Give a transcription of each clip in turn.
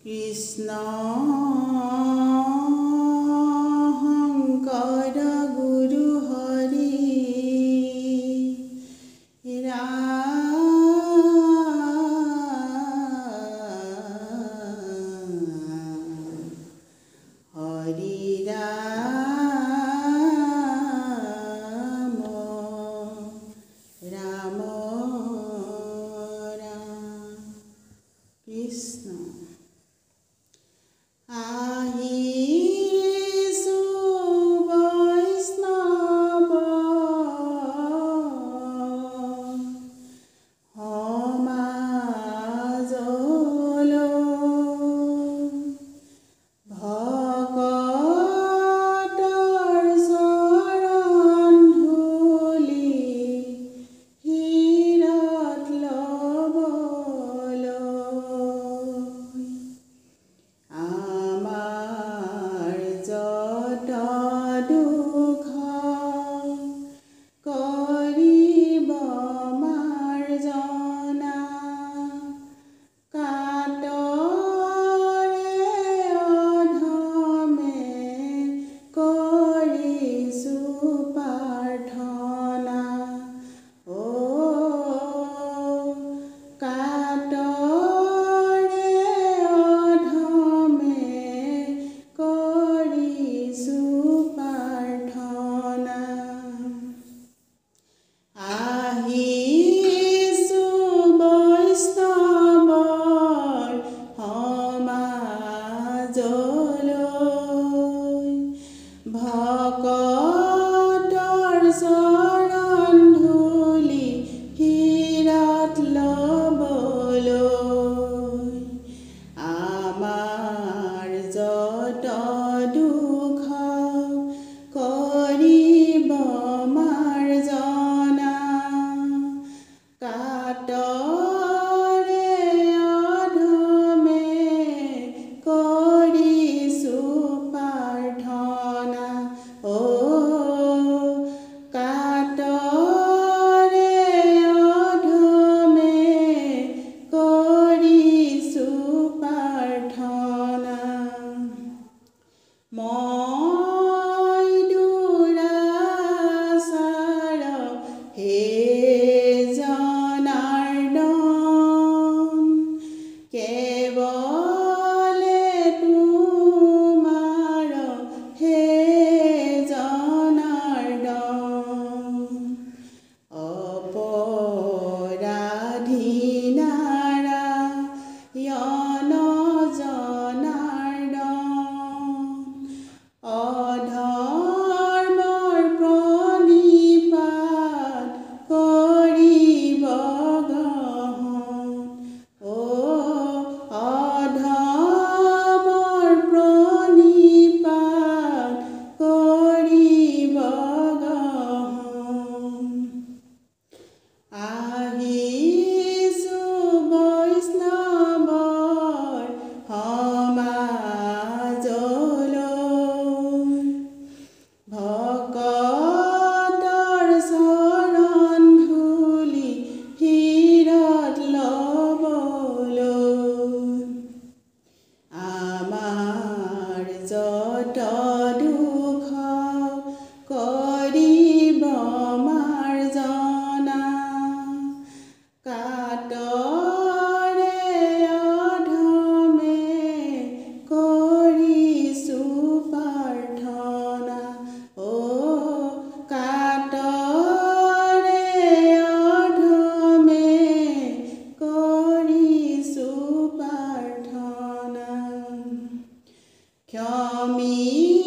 কৃষ্ণ শংকৰ গুৰু হৰি হৰি ৰাম ৰাম ৰাম কৃষ্ণ আহিছো বৈষ্ণৱ সমাজলৈ ভকতৰ চৰণ ধূলি শিৰত ল'বলৈ আমাৰ যত দুখ কৰিব মাৰ্জনা কাতৰে অধমে কৰিছোঁ প্ৰাৰ্থনা কাতৰে অধমে কৰিছোঁ প্ৰাৰ্থনা আহিছোঁ বৈষ্ণৱৰ সমাজলৈ ভকতৰ চৰণ ধূলি শিৰত ল'বলৈ আমাৰ যত দুখ কৰিব মাৰ্জনা কাতৰে অধমে কৰিছোঁ প্ৰাৰ্থনা কাতৰে অধমে কৰিছোঁ প্ৰাৰ্থনা মই দুৰাচাৰ হে জনাৰ্দন কেৱলে তোমাৰ হে জনাৰ্দন অপৰাধী নাৰায়ণ জনাৰ্দন অধৰ্মৰ প্ৰণিপাত কৰিব গ্ৰহণ অধৰ্মৰ প্ৰণিপাত কৰিব গ্ৰহণ আহিছোঁ বৈষ্ণৱৰ সমাজলৈ ভকতৰ চৰণ ধূলি শিৰত ল'বলৈ আমাৰ যত দুখ কৰিব মাৰ্জনা কাতৰে অধমে কৰিছোঁ প্ৰাৰ্থনা কাতৰে অধমে কৰিছোঁ প্ৰাৰ্থনা ক্ষমি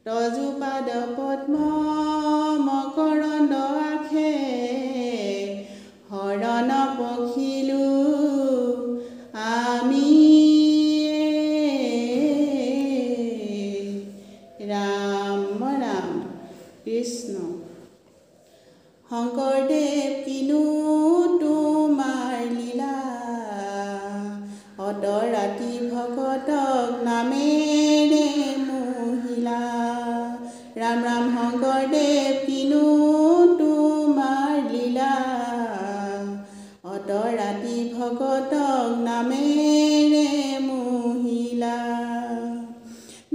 তজুপাদ পদ্ম মকৰন্দ আখে হৰণ পখিলো আমি ৰাম ৰাম কৃষ্ণ। শংকৰদেৱ কিনো তোমাৰ লীলা অতৰাতি ভকতক নামেৰে মোহিলা। ৰাম ৰাম শংকৰদেৱ কিনো তোমাৰ লীলা অতৰাতি ভকতক নামেৰে মোহিলা।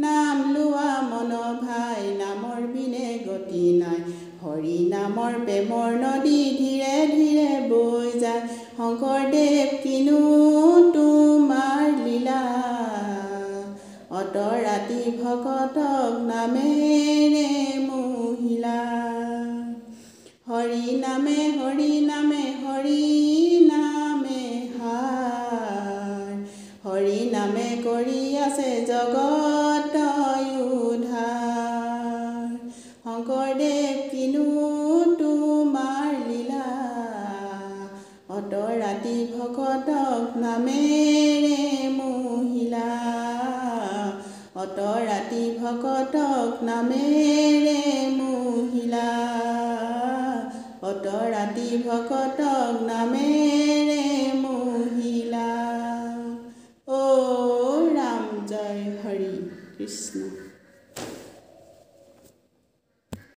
নাম লোৱা মন ভাই নামৰ বিনে গতি নাই হৰি নামৰ প্ৰেমৰ নদী ধীৰে ধীৰে বৈ যায়। শংকৰদেৱ কিনো তোমাৰ লীলা অতৰাতি ভকতক নামেৰে মোহিলা। হৰি নামে হৰি নামে হৰি নামে হাৰ হৰি নামে কৰি আছে জগত উদ্ধাৰ। শংকৰদেৱ কিনো তোমাৰ লীলা অতৰাতি ভকতক নামেৰে মোহিলা অতৰাতি ভকতক নামেৰে মোহিলা অতৰাতি ভকতক নামেৰে মোহিলা। ও ৰাম জয় হৰি কৃষ্ণ।